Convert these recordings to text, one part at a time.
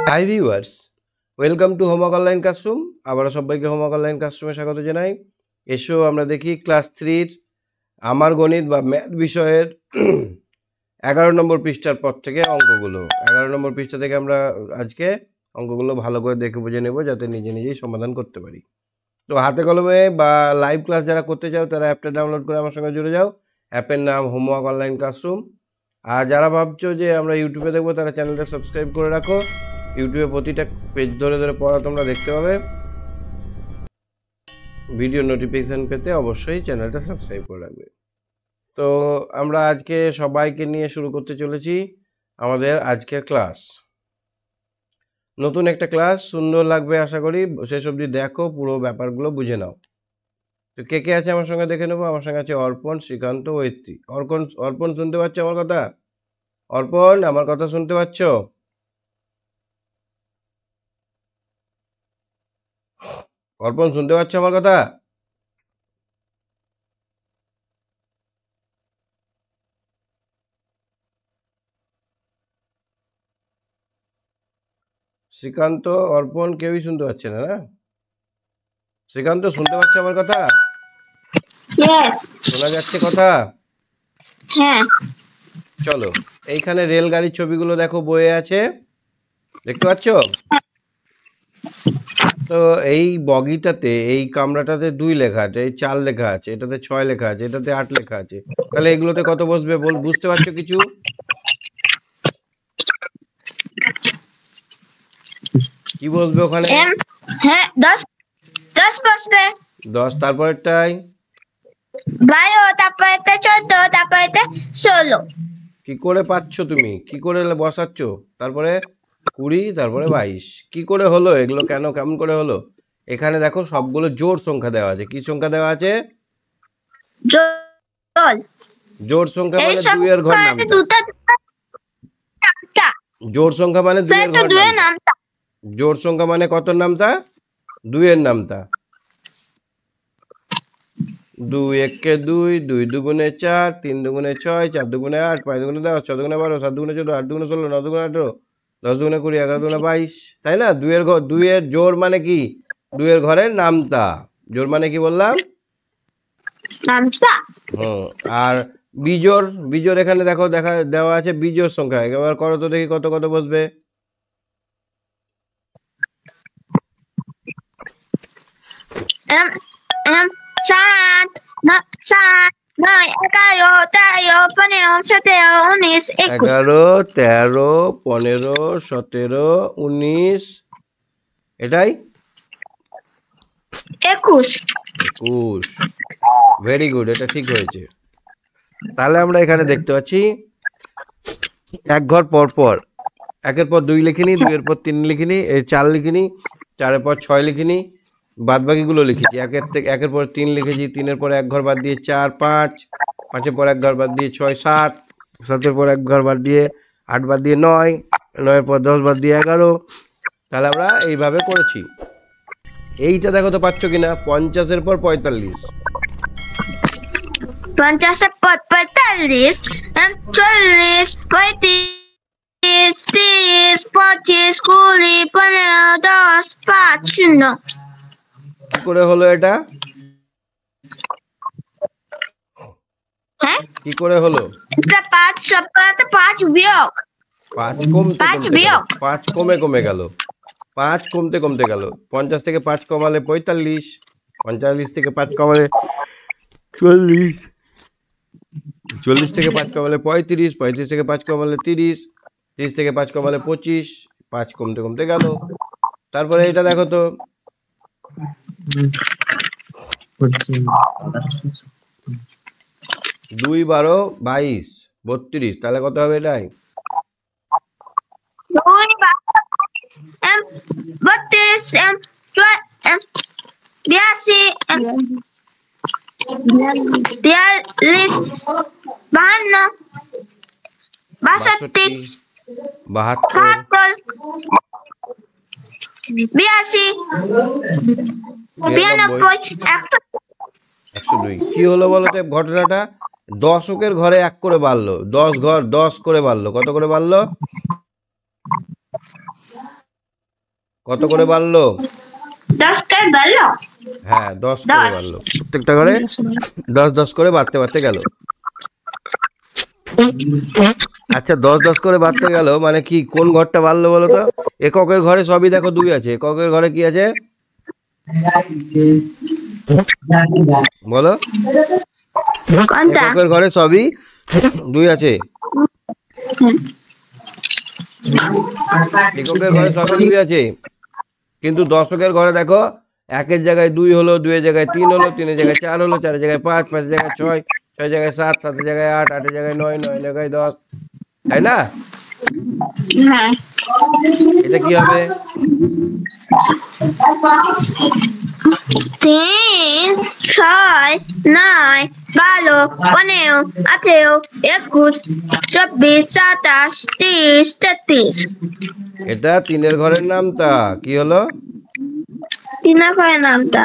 Hi viewers, welcome to homework online classroom. আবারও সবাইকে homework online ক্লাসরুমে স্বাগত জানাই। এসো আমরা দেখি ক্লাস 3-র আমার গণিত বা ম্যাথ বিষয়ের 11 নম্বর পৃষ্ঠার পর থেকে অঙ্কগুলো। 11 নম্বর পৃষ্ঠা থেকে আমরা আজকে অঙ্কগুলো ভালো করে দেখে বুঝে নেব, যাতে নিজে নিজেই সমাধান করতে পারি। তো হাতে কলমে বা লাইভ ক্লাস যারা করতে চাও তারা অ্যাপটা ডাউনলোড করে আমার সঙ্গে জুড়ে যাও। অ্যাপের নাম হোমওয়ার্ক অনলাইন ক্লাসরুম। আর যারা ভাবছো যে আমরা ইউটিউবে দেখবো তারা চ্যানেলটা সাবস্ক্রাইব করে রাখো। ইউটিউবে প্রতিটা পেজ ধরে ধরে পড়া তোমরা দেখতে পাবে। ভিডিও নোটিফিকেশান পেতে অবশ্যই চ্যানেলটা সাবস্ক্রাইব করে রাখবে। তো আমরা আজকে সবাইকে নিয়ে শুরু করতে চলেছি আমাদের আজকের ক্লাস। নতুন একটা ক্লাস, সুন্দর লাগবে আশা করি। শেষ অবধি দেখো, পুরো ব্যাপারগুলো বুঝে নাও। তো কে কে আছে আমার সঙ্গে দেখে নেবো। আমার সঙ্গে আছে অর্পণ, শ্রীকান্ত, ঐত্রী। অর্পণ শুনতে পাচ্ছ আমার কথা? অর্পণ, আমার কথা শুনতে পাচ্ছ? অর্পণ শুনতে পাচ্ছ আমার কথা? শ্রীকান্ত, অর্পণ কেউই শুনতে পাচ্ছে না, না? শ্রীকান্ত শুনতে পাচ্ছ আমার কথা? শোনা যাচ্ছে কথা? হ্যাঁ। চলো, এইখানে রেলগাড়ির ছবিগুলো দেখো, বয়ে আছে, দেখতে পাচ্ছ? তো এই বগিটাতে, এই কামরাটাতে 2 লেখা আছে, এই 4 লেখা আছে, এটাতে 6 লেখা আছে, এটাতে 8 লেখা আছে। তাহলে এগুলোতে কত বসবে বুঝতে পারছো কিছু? কি বসবে ওখানে? হ্যাঁ, 10 বসবে। 10, তারপরেরটাই 12, তারপরেতে 14, তারপরেতে 16। কি করে পাচ্ছ তুমি? কি করে বসাচ্ছ? তারপরে 20, তারপরে 22। কি করে হলো এগুলো? কেমন করে হলো? এখানে দেখো সবগুলো জোড় সংখ্যা দেওয়া আছে। কি সংখ্যা দেওয়া আছে? জোড় সংখ্যা মানে 2 এর ঘর নামতা। জোড় সংখ্যা মানে 2 এর ঘর নামতা। জোড় সংখ্যা মানে কত নামতা? 2 এর নামতা। 2 একে 2, 2 দুগুণে 4, 3 দুগুণে 6, 4 দুগুণে 8, 5 দুগুণে 10, 6 দুগুণে 12, 7 দুগুণে 14, 8 দুগুণে 16, 9 দুগুণে 18, 10 দুগুণে 20, 11 দুগুণে 22, তাই না? 2 এর জোড় মানে কি? 2 এর ঘরের নামতা। জোড় মানে কি বললাম? নামতা। আর বিজোড় এখানে দেখো দেওয়া আছে বিজোড় সংখ্যা। এবার করো তো দেখি কত কত বসবে। 7, 9, 11, 13, 15, 17, 19, 21। 11, 13, 15, 17, 19, এটাই 21। ভেরি গুড, এটা ঠিক হয়েছে। তাহলে আমরা এখানে দেখতে পাচ্ছি এক ঘর পর পর, 1-এর পর 2 লিখিনি, 2-এর পর 3 লিখিনি, 4 লিখিনি, 4-এর পর 6 লিখিনি, বাদ বাকিগুলো লিখেছি। 1-এর পর 3 লিখেছি, 3-এর পর 1 ঘর বাদ দিয়ে 4, 5, 5-এর পর 1 ঘর বাদ দিয়ে 6, 7, 7-এর পর 1 ঘর বাদ দিয়ে 8, বাদ দিয়ে 9, 9-এর পর 10 বাদ দিয়ে 11। তাহলে আমরা এইভাবে করেছি। এইটা দেখো তো পাচ্ছ কিনা? 50-এর পর 45, 50-এর পর 45, 40, 35, 30, 25, 20, 15, 10, 5, 0। কি করে হলো এটা? হ্যাঁ, কি করে হলো? এটা 5 সবকটাতে 5 বিয়োগ। 5 কমে গেল। 5 কমতে গেল। 50 থেকে 5 কমালে 45, 45 থেকে 5 কমালে 40, 40 থেকে 5 কমালে 35, 35 থেকে 5 কমালে 30, 30 থেকে 5 কমালে 25, 5 কমতে গেল। তারপরে এটা দেখো তো, 2, 12, 22, 32, তাহলে কত হবে এটাই? 2, 32, 82, 42, 52, 62, 72, 83, 102। কি হলো বলো তো ঘটনাটা? 10 ঘরে 1 করে বাড়লো, 10 ঘর 10 করে বাড়লো। কত করে বাড়লো? কত করে বাড়লো? 10 করে বাড়লো। হ্যাঁ 10 করে বাড়লো, প্রত্যেকটা ঘরে 10 করে বাড়তে বাড়তে গেল। আচ্ছা 10 করে বাড়তে গেল মানে কি, কোন ঘরটা বাড়লো বলো তো? এককের ঘরে সবই দেখো 2 আছে, এককের ঘরে কি আছে বলো? কোনটা? এককের ঘরে সবই 2 আছে, এককের ঘরে সবই 2 আছে, কিন্তু দশকের ঘরে দেখো 1-এর জায়গায় 2 হলো, 2-এর জায়গায় 3 হলো, 3-এর জায়গায় 4 হলো, 4-এর জায়গায় 5, 5-এর জায়গায় 6, 6-এর জায়গায় 7, 7-এর জায়গায় 8, 8-এর জায়গায় 9, 9-এর জায়গায় 10, তাই না? হ্যাঁ। এটা কি হবে? 3, 6, 9, 12, 15, 18, 21, 24, 27, 30, 33। এটা 3-এর ঘরের নামটা কি হলো? 3 করে নামটা।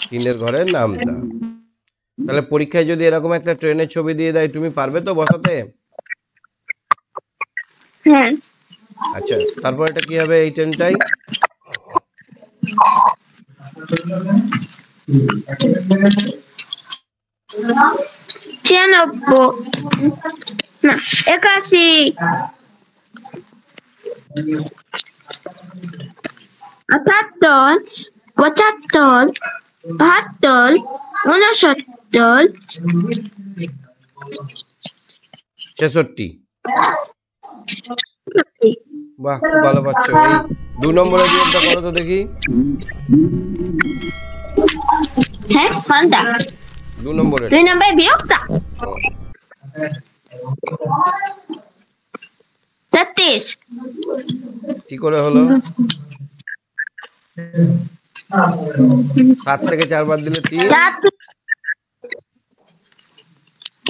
3-এর ঘরের নামটা। তাহলে পরীক্ষায় যদি এরকম একটা ট্রেনের ছবি দিয়ে দেয়, তুমি পারবে তো বসাতে? হ্যাঁ। আচ্ছা তারপর এটা কি হবে এই ট্রেনটাই? 96 না 81, 78, 75, 72, 69, 66। বাহ খুব ভালো পাচ্ছ। এই 2 নম্বরের বিয়োগটা করো তো দেখি। হ্যাঁ কোনটা? 2 নম্বরের 2 নম্বরের বিয়োগটা 33। কি করে হলো? 7 থেকে 4 বার দিলে 3,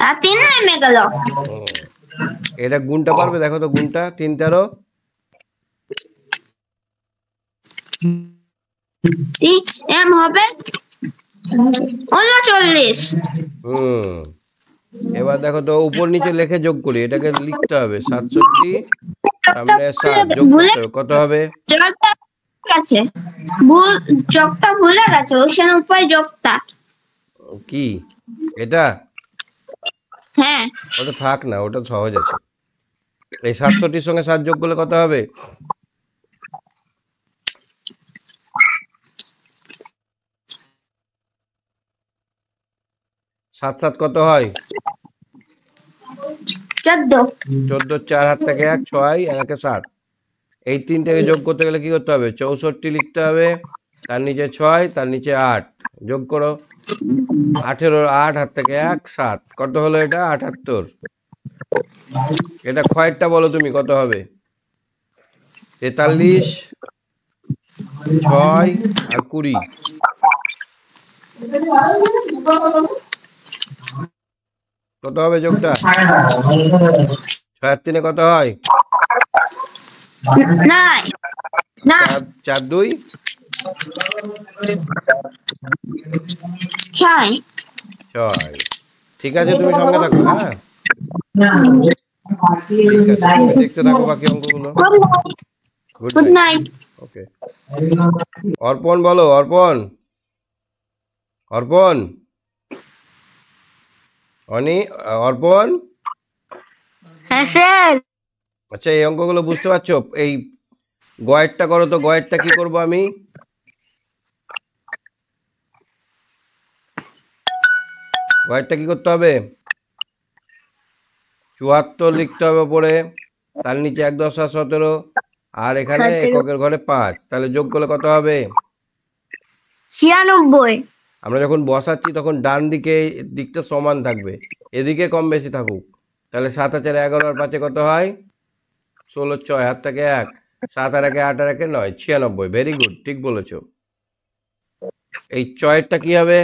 আর 3 নেমে গেল। এটা গুণটা পারবে? দেখো তো গুণটা 3 13 এম হবে 39। এবার দেখো তো উপর নিচে লিখে যোগ করি, এটাকে লিখতে হবে 67 সামনে 7 যোগ করতে হবে, কত হবে? যোগটা আছে, যোগটা ভুলে গেছে, ওখানে উপরে যোগটা কি এটা? হ্যাঁ ওটা থাক না, ওটা সহজ আছে। এই 67-র সঙ্গে 7 যোগ করলে কত হবে? 7 7 কত হয়? 14। 14, 4 হাত থেকে 1, 6 আর 1 7। এই তিনটাকে যোগ করতে গেলে কি করতে হবে? 64 লিখতে হবে, তার নিচে 6, তার নিচে 8, যোগ করো 18, 8 হাত থেকে 1 7, কত হলো এটা? 78। এটা ক্ষয়েরটা বলো তুমি কত হবে? 43, 6 আর 20, কত হবে যোগটা? 6 আর 3 কত হয়? 9 4 2 6। 6। ঠিক আছে তুমি সঙ্গে থাকো। হ্যাঁ ঠিক আছে, তুমি দেখতে থাকো বাকি অঙ্কগুলো। Good night. ওকে। অর্পণ বলো, অর্পণ অর্পণ অর্পণ। হ্যাঁ স্যার। আচ্ছা এই অঙ্কগুলো বুঝতে পারছো? এই গয়েরটা করো তো, গয়েরটা কি করব আমি? গয়েরটা কি করতে হবে? 74 লিখতে হবে উপরে, তার নিচে 1 10 আর 17, আর এখানে এককের ঘরে 5, তাহলে যোগ করলে কত হবে? 96। আমরা যখন বসাচ্ছি তখন ডান দিকটা সমান থাকবে, এদিকে কম বেশি থাকুক। তাহলে 7 আর 4 11 আর 5 কত হয়? 16, 6 হাত থেকে 1, 7 আর 1 8 আর 1 9, 96। ভেরি গুড, ঠিক বলেছো। এই চয়েরটা কি হবে?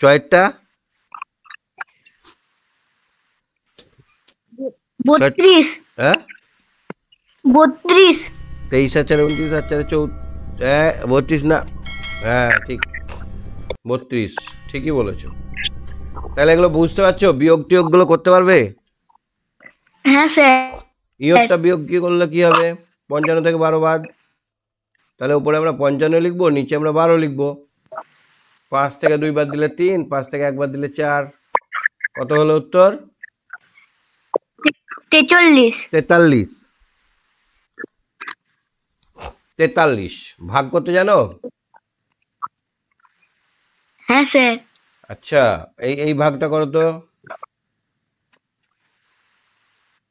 চয়েরটা 32। হ্যাঁ 32। 23 আর 4 29 আর 4 32 না, হ্যাঁ ঠিক 32, ঠিকই বলেছো। তাহলে এগুলো বুঝতে পারছো? বিয়োগ টিয়োগগুলো করতে পারবে? হ্যাঁ স্যার। ইয়রটা বিয়োগ কি করলে কি হবে? 55 থেকে 12 বাদ, তাহলে উপরে আমরা 55 লিখবো, নিচে আমরা 12 লিখবো। 5 থেকে 2 বাদ দিলে 3, 5 থেকে 1 বাদ দিলে 4, কত হলো উত্তর? 43। 43। 43 ভাগ করতে জানো? হ্যাঁ স্যার। আচ্ছা, এই ভাগটা করো তো।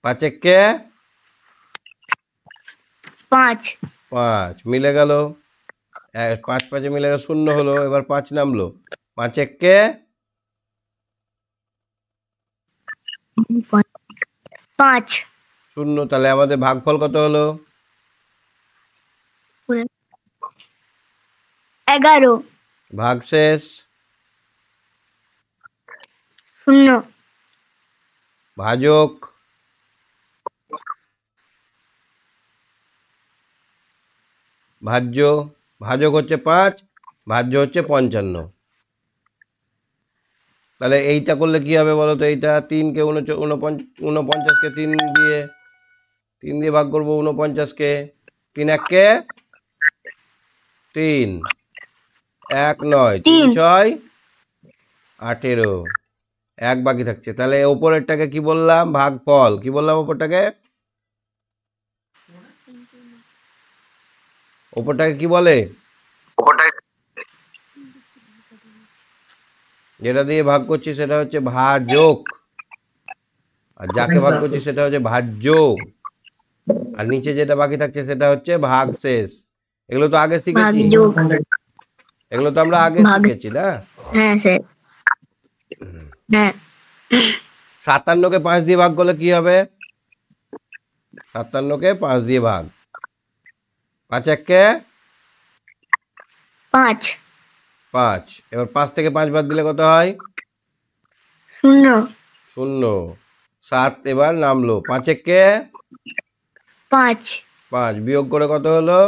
5 একে 5। 5 মিলে গেল, 5 5 মিলে গেল, 0 হলো, এবার 5 নামলো। 5 একে 5। 0, তাহলে আমাদের ভাগফল কত হলো? 11। ভাগশেষ 0। ভাজক ভাজ্য, ভাজক হচ্ছে 5, ভাজ্য হচ্ছে 55। তাহলে এইটা করলে কি হবে বলো তো? এইটা 3কে 49কে 3 দিয়ে ভাগ করবো, 49কে 3 একে 3, 1 9, 3 6 18, 1 বাকি থাকছে। তাহলে ওপরেরটাকে কি বললাম? ভাগফল। কি বললাম ওপরটাকে? ওপরটাকে কি বলে? যেটা দিয়ে ভাগ করছি সেটা হচ্ছে ভাজক, আর যাকে ভাগ করছি সেটা হচ্ছে ভাজ্য, আর নিচে যেটা বাকি থাকছে সেটা হচ্ছে ভাগশেষ। এগুলো তো আগে শিখেছি, ভাগযোগ। এগুলো তো আমরা আগে শিখেছি না? হ্যাঁ স্যার। হ্যাঁ। 57কে 5 দিয়ে ভাগ করলে কি হবে? 57কে 5 দিয়ে ভাগ, 5 একে 5। 5, এবার 5 থেকে 5 বাদ দিলে কত হয়? 0। 0। 7 এবার নামলো, 5 একে 5। 5, বিয়োগ করে কত হলো?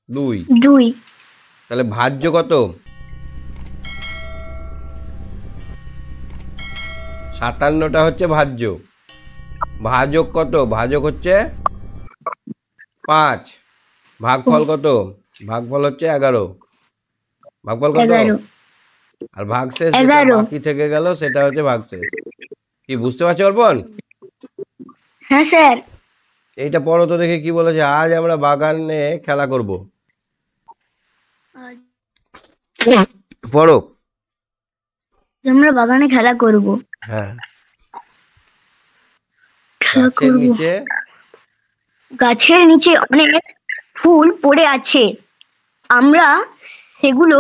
2। 2। তাহলে ভাজ্য কত? 57টা হচ্ছে ভাজ্য। ভাজক কত? ভাজক হচ্ছে 5। ভাগফল কত? ভাগফল হচ্ছে 11। ভাগফল কত? 11। আর ভাগশেষ যেটা বাকি থেকে গেল সেটা হচ্ছে ভাগশেষ। কি বুঝতে পারছো অর্পণ? হ্যাঁ স্যার। এইটা পড়ো তো দেখে কি বলেছে। আজ আমরা বাগানে খেলা করব। পড়ো। আমরা বাগানে খেলা করব। হ্যাঁ। গাছের নিচে অনেক ফুল পড়ে আছে, আমরা সেগুলো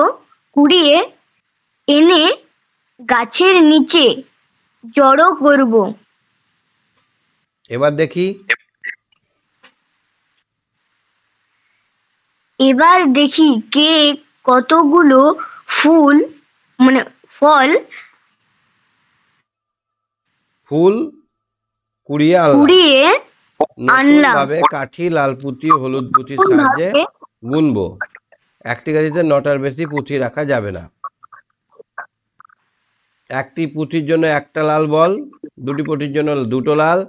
কুড়িয়ে এনে গাছের নিচে জড়ো করব। এবার দেখি কে কতগুলো ফল কুড়িয়ে আনলাম। ভাবে কাঠি, লাল পুঁতি, হলুদ পুঁতির সাহায্যে গুনবো। একটি গাড়িতে 9টার বেশি পুঁথি রাখা যাবে না। একটি পুঁথির জন্য একটা লাল বল, 2টি পুঁথির জন্য 2টো লাল,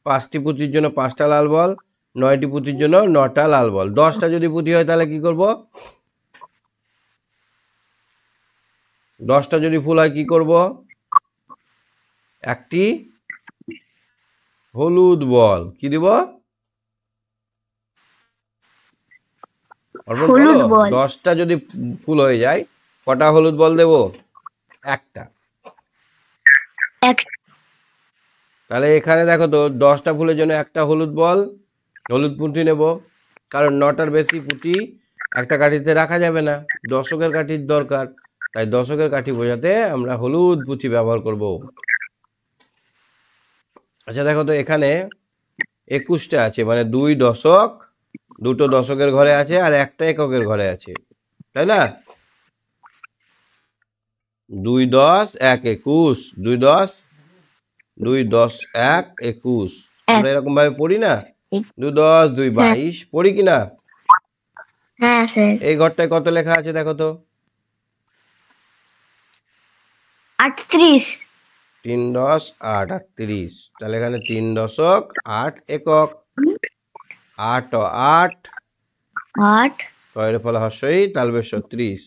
5টি পুঁথির জন্য 5টা লাল বল, 9টি পুঁথির জন্য 9টা লাল বল। 10টা যদি পুঁথি হয় তাহলে কি করব? 10টা যদি ফুল হয় কি করব? একটি হলুদ বল। কি দিব? হলুদ বল। 10টা যদি ফুল হয়ে যায় কটা হলুদ বল দেব? একটা। তাহলে এখানে দেখো তো 10টা ফুলের জন্য একটা হলুদ পুঁথি নেব, কারণ 9টার বেশি পুঁথি একটা কাঠিতে রাখা যাবে না, দশকের কাঠির দরকার। তাই দশকের কাঠি বোঝাতে আমরা হলুদ পুঁথি ব্যবহার করব। আচ্ছা দেখো তো এখানে 21টা আছে, মানে 2 দশক, 2টো দশকের ঘরে আছে আর একটা এককের ঘরে আছে, তাই না? 2 10 1 21, 2 10 2 10 1 21, আমরা এরকম ভাবে পড়ি না? 2 10 2 22 পড়ি কিনা? হ্যাঁ স্যার। এই ঘরটায় কত লেখা আছে দেখো তো? 38। 3 10 8 আর 30, তাহলে এখানে 3.8 একক। 8 ও 8 8 তয়ের ফলে হর্ষই তালবেশ 30।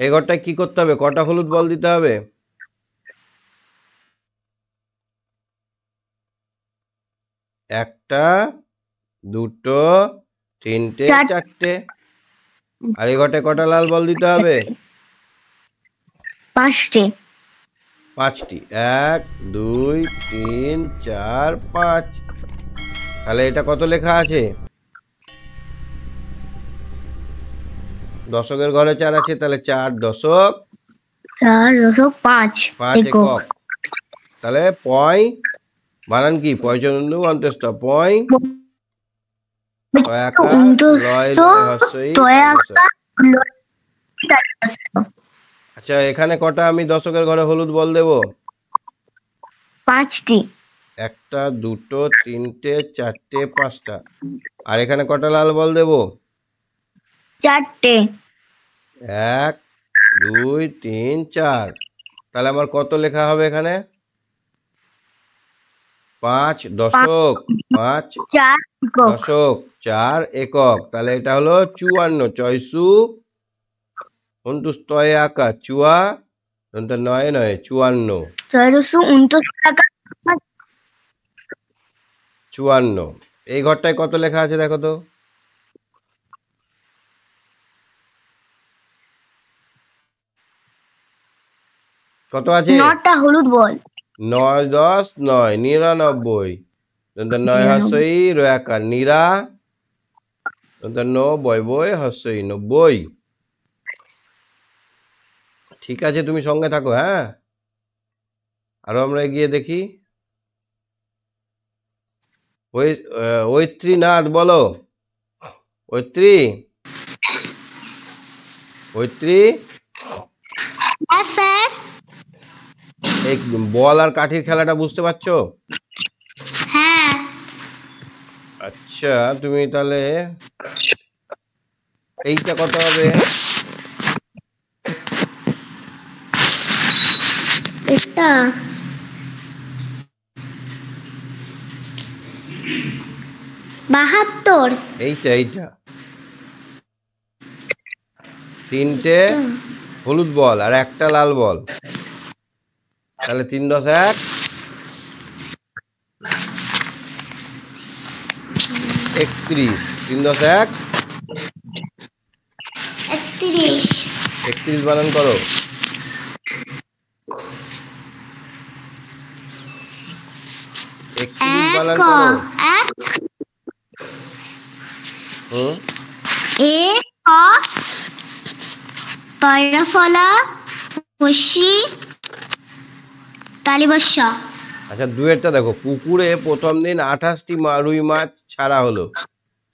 এই ঘরটায় কি করতে হবে? কটা হলুদ বল দিতে হবে? একটা, দুটো, তিনটে, চারটে। আর এই ঘরটায় কটা লাল বল দিতে হবে? 5টি। 5টি। 1 2 3 4 5। তাহলে এটা কত লেখা আছে? দশকের ঘরে 4 আছে, তাহলে 4 দশক 4.5 5 একক। তাহলে পয় বানান কি? পয়চন্দু অন্তস্থ পয় তয়াকার লয় লয় হস্যই তালবেশ। আচ্ছা, এখানে কটা আমি দশকের ঘরে হলুদ বল দেব? 5টি। একটা, দুটো, তিনটে, চারটে, 5টা। আর এখানে কটা লাল বল দেব? 4টে। 1 2 3 4। তাহলে আমার কত লেখা হবে এখানে? 5 দশক 5 4 একক। দশক 4 একক। তাহলে এটা হলো 54। চয়সু অন্তুস্তয়ে আঁকা চুয়া নয় নয় 54। 54। এই ঘরটায় কত লেখা আছে দেখো তো? কত আছে? 9টা হলুদ বল। 9 10 9 99। 9 হস্যই রয়াকার নিরা বয় বয় হস্যই 90। ঠিক আছে, তুমি সঙ্গে থাকো। হ্যাঁ, আরো আমরা এগিয়ে দেখি। ঐত্রীনাথ বলো। ঐত্রী ঐত্রী হ্যাঁ স্যার। এই বল আর কাঠির খেলাটা বুঝতে পারছো? হ্যাঁ। আচ্ছা, তুমি তাহলে এইটা কত হবে? এটা 72। এইটা 3টে হলুদ বল আর একটা লাল বল, তাহলে 3 10 1 31। 3 10 1 31। 31 বানান করো। 31 বানান করো। আচ্ছা, দুয়েরটা দেখো। পুকুরে প্রথম দিন 28টি রুই মাছ ছাড়া হলো।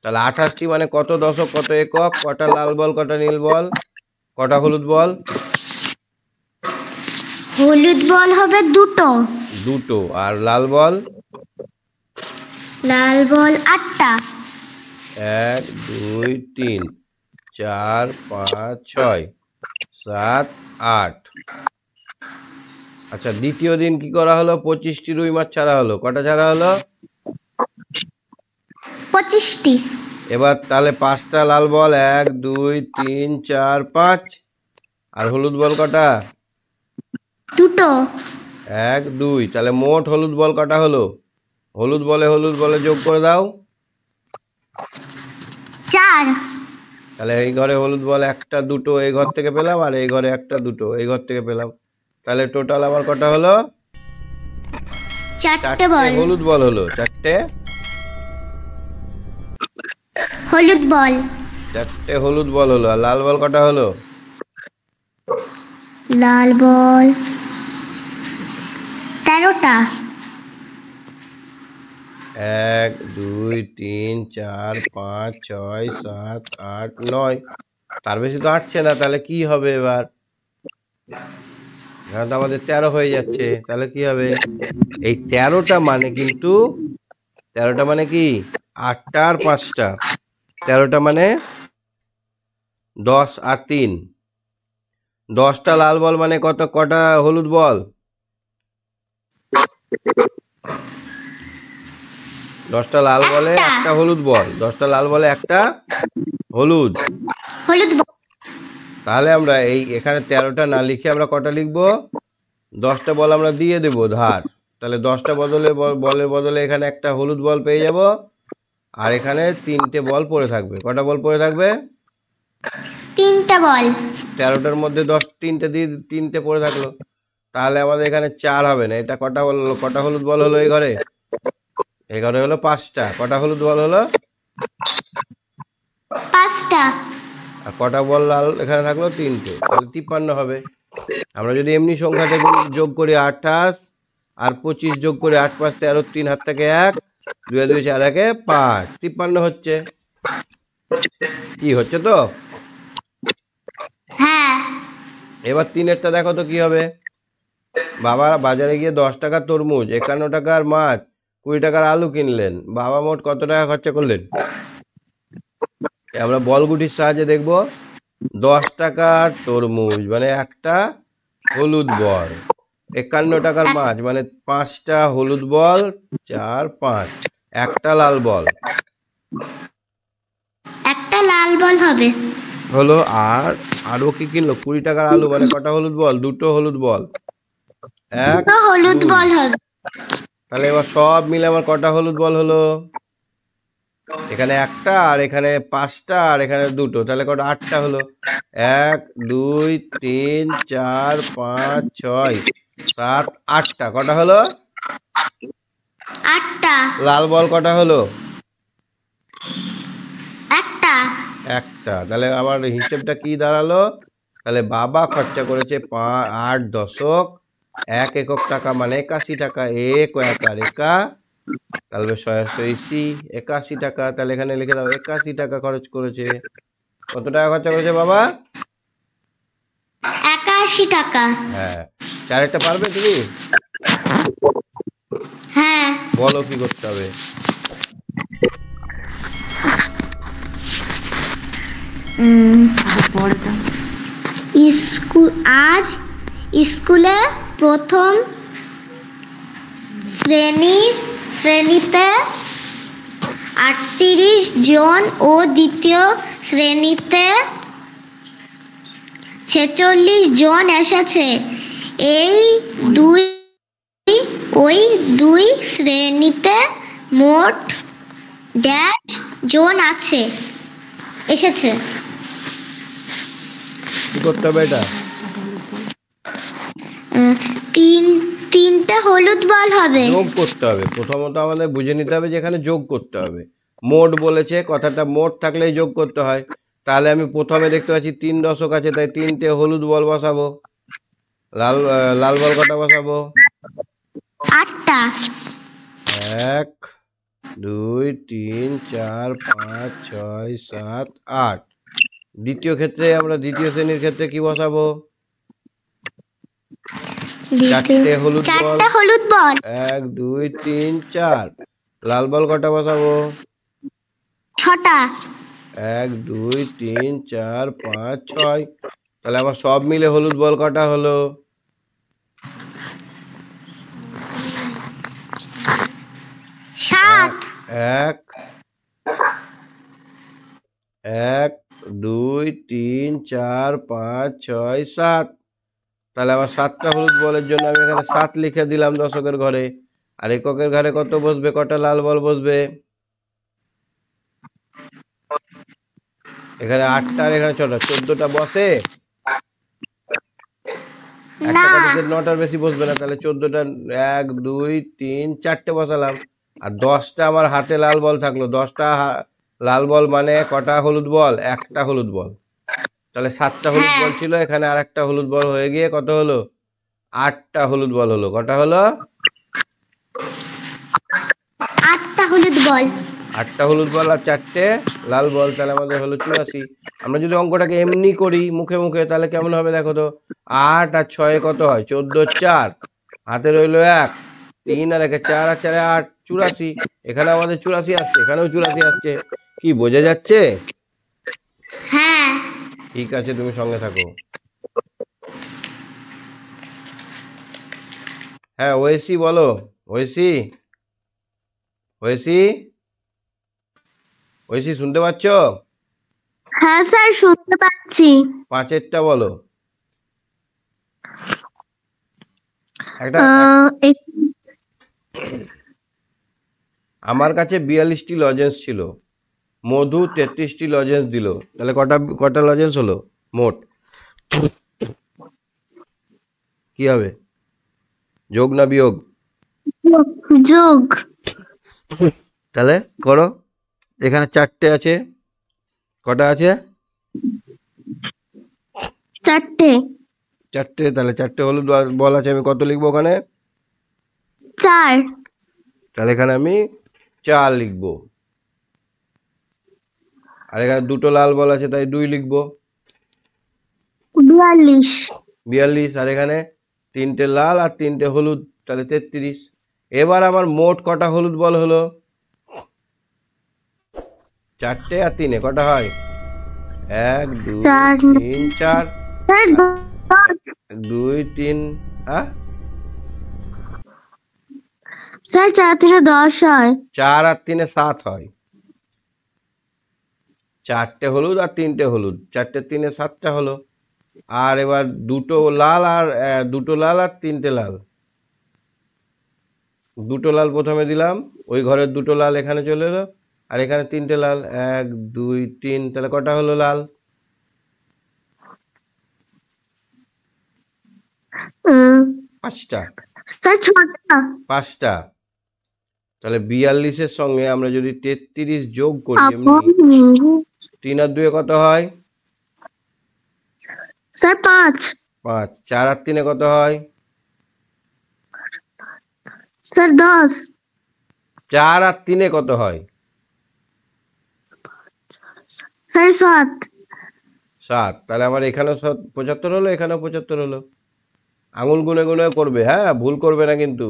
তাহলে 28টি মানে কত দশক কত একক? কটা লাল বল কটা নীল বল কটা হলুদ বল? হলুদ বল হবে দুটো। আর লাল বল? লাল বল 8টা। 1 2 3 4 5 6 7 8। আচ্ছা, দ্বিতীয় দিন কি করা হলো? 25টি রুই মাছ ছাড়া হলো। কটা ছাড়া হলো? 25টি। এবার তাহলে 5টা লাল বল 1 2 3 4 5। আর হলুদ বল কটা? দুটো। 1 2। তাহলে মোট হলুদ বল কটা হলো? হলুদ বলে যোগ করে দাও। 4। তাহলে এই ঘরে হলুদ বল একটা দুটো এই ঘর থেকে পেলাম, আর এই ঘরে একটা দুটো এই ঘর থেকে পেলাম। তাহলে টোটাল আমার কটা হলো? 4টে বল। হলুদ বল হলো। 4টে হলুদ বল। 4টে হলুদ বল হলো। আর লাল বল কটা হলো? লাল বল 13টা। 1 2 3 4 5 6 7 8 9। তার বেশি তো আটছে না। তাহলে কি হবে এবার? এখানে তো আমাদের 13 হয়ে যাচ্ছে। তাহলে কি হবে? এই 13টা মানে কিন্তু 13টা মানে কি? 8টা আর 5টা। 13টা মানে 10 আর 3। 10টা লাল বল মানে কটা হলুদ বল? 10টা লাল বলে একটা হলুদ বল, 10টা লাল বলে একটা হলুদ। তাহলে আমরা এখানে 13টা না লিখে আমরা কটা লিখবো? 10টা বল আমরা দিয়ে দেব ধার। তাহলে 10টা বলের বদলে এখানে একটা হলুদ বল পেয়ে যাব, আর এখানে 3টে বল পড়ে থাকবে। কটা বল পড়ে থাকবে? 3টা বল। 13টার মধ্যে 3টে পড়ে থাকলো, তাহলে আমাদের এখানে 4 হবে না। এটা কটা হলো? কটা হলুদ বল হলো এই ঘরে? এই ঘরে হলো 5টা। কটা হলুদ বল হলো? 5টা। আর কটা বল লাল এখানে থাকলো? 3টে। তাহলে 53 হবে। আমরা যদি এমনি সংখ্যাতে যোগ করি 28 আর 25 যোগ করি 8 5 13 3 হাত থেকে 1 2 2 4 1 5 53 হচ্ছে। কি হচ্ছে তো? হ্যাঁ। এবার 3এরটা দেখো তো কি হবে। বাবা বাজারে গিয়ে 10 টাকার তরমুজ, 51 টাকার মাছ, 20 টাকার আলু কিনলেন। বাবা মোট কত টাকা খরচা করলেন? আমরা বলগুটির সাহায্যে দেখব। 10 টাকার তরমুজ মানে একটা হলুদ বল, 51 টাকার মাছ মানে 5টা হলুদ বল, 4 5 একটা লাল বল, একটা লাল বল হবে হলো। আর আরো কি কিনলো? 20 টাকার আলু মানে কটা হলুদ বল? 2টো হলুদ বল, এক হলুদ বল হবে। তাহলে এবার সব মিলে আমার কটা হলুদ বল হলো? এখানে একটা, আর এখানে 5টা, আর এখানে 2টো, তাহলে কটা? 8টা হলো। 1 2 3 4 5 6 7 8টা। কটা হলো? 8টা। লাল বল কটা হলো? একটা। তাহলে আমার হিসেবটা কি দাঁড়ালো? তাহলে বাবা খরচা করেছে 8 দশক 1 একক টাকা মানে 81 টাকা। এক আর একা, তাহলে 81 টাকা। তাহলে এখানে লিখে দাও 81 টাকা খরচ করেছে। কত টাকা খরচা করেছে বাবা? 81 টাকা। হ্যাঁ। 4-একটা পারবে তুমি? হ্যাঁ। বলো কি করতে হবে? আজ স্কুলে প্রথম শ্রেণীতে 38 জন ও দ্বিতীয় শ্রেণীতে 46 জন এসেছে। ওই দুই শ্রেণীতে মোট জন এসেছে। কি করতে হবে এটা? 3টে হলুদ বল হবে। যোগ করতে হবে। প্রথমত আমাদের বুঝে নিতে হবে যে এখানে যোগ করতে হবে। মোট বলেছে, কথাটা মোট থাকলেই যোগ করতে হয়। তাহলে আমি প্রথমে দেখতে পাচ্ছি 3 দশক আছে, তাই 3টে হলুদ বল বসাবো। লাল বল কটা বসাবো? 8টা। 1 2 3 4 5 6 7 8। দ্বিতীয় শ্রেণীর ক্ষেত্রে কি বসাবো? 4টে হলুদ বল। 1 2 3 4। লাল বল কটা বসাবো? 6টা। 1 2 3 4 5 6। তাহলে আমার সব মিলে হলুদ বল কটা হলো? 7। 1 2 3 4 5 6 7। তাহলে আমার 7টা হলুদ বলের জন্য আমি এখানে 7 লিখে দিলাম দশকের ঘরে। আর এককের ঘরে কত বসবে? কটা লাল বল বসবে? এখানে 8টা আর এখানে 6টা, 14টা বসে? একটা কাঠিতে 9টার বেশি বসবে না। তাহলে 14টা 1 2 3 4টে বসালাম। আর 10টা আমার হাতে লাল বল থাকলো। 10টা লাল বল মানে কটা হলুদ বল? একটা হলুদ বল। তাহলে 7টা হলুদ বল ছিল, এখানে আর একটা হলুদ বল হয়ে গিয়ে কত হলো? 8টা হলুদ বল হলো। কটা হলো? 8টা হলুদ বল। 8টা হলুদ বল আর 4টে লাল বল, তাহলে আমাদের হলো 84। আমরা যদি অঙ্কটাকে এমনি করি মুখে মুখে, তাহলে কেমন হবে দেখো তো? 8 আর 6 কত হয়? 14 4, হাতে রইলো 1 3 আর 1 4 আর 4 8 84। এখানে আমাদের 84 আসছে, এখানেও 84 আসছে। কি বোঝা যাচ্ছে? হ্যাঁ। ঠিক আছে, তুমি সঙ্গে থাকো। হ্যাঁ ওয়েসি বলো। ঐশী ঐশী ঐশী শুনতে পাচ্ছ? হ্যাঁ স্যার শুনতে পাচ্ছি। 5-এরটা বলো। একটা আমার কাছে 42টি লজেন্স ছিল, মধু 33টি লজেন্স দিল, তাহলে কটা কটা লজেন্স হলো মোট? কি হবে, যোগ না বিয়োগ? যোগ। তাহলে করো, এখানে 4টে আছে, কটা আছে? 4টে। 4টে, তাহলে 4টে হলুদ বল আছে, আমি কত লিখবো ওখানে? 4। তাহলে এখানে আমি 4 লিখবো। আর এখানে 2টো লাল বল আছে, তাই 2 লিখবো। 42। 42। আর এখানে 3টে লাল আর 3টে হলুদ, তাহলে 33। এবার আমার মোট কটা হলুদ বল হলো? 4টে আর 3-এ কটা হয়? 1 2 3 4। 2 3, হ্যাঁ স্যার 4 থেকে 10 হয়। 4 আর 3-এ 7 হয়। 4টে হলুদ আর 3টে হলুদ, 4টে 3-এ 7টা হলো। আর এবার 2টো লাল আর 3টে লাল। 2টো লাল প্রথমে দিলাম, ওই ঘরের 2টো লাল এখানে চলে এলো, আর এখানে 3টে লাল, 1 2 3, তাহলে কটা হলো লাল? 5টা। স্যার 6টা। 5টা। তাহলে 42-এর সঙ্গে আমরা যদি 33 যোগ করি, এমনি 3 আর 2-এ কত হয়? স্যার 5। 5। 4 আর 3-এ কত হয়? স্যার 10। 4 আর 3-এ কত হয়? স্যার 7। 7। তাহলে আমার এখানেও 75 হলো, এখানেও 75 হলো। আঙুল গুনে গুনে করবে, হ্যাঁ, ভুল করবে না কিন্তু।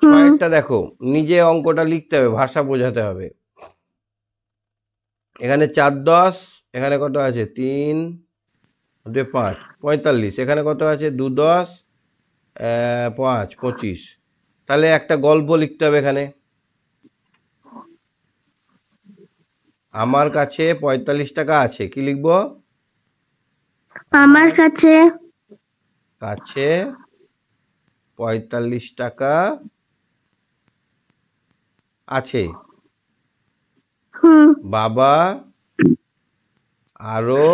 6-এরটা দেখো, নিজে অঙ্কটা লিখতে হবে, ভাষা বোঝাতে হবে। এখানে 4 10, এখানে কত আছে? 3 2 5 45। এখানে কত আছে? 2 10 5 25। তাহলে একটা গল্প লিখতে হবে এখানে। আমার কাছে 45 টাকা আছে, কি লিখবো? আমার কাছে 45 টাকা আছে। বাবা আরো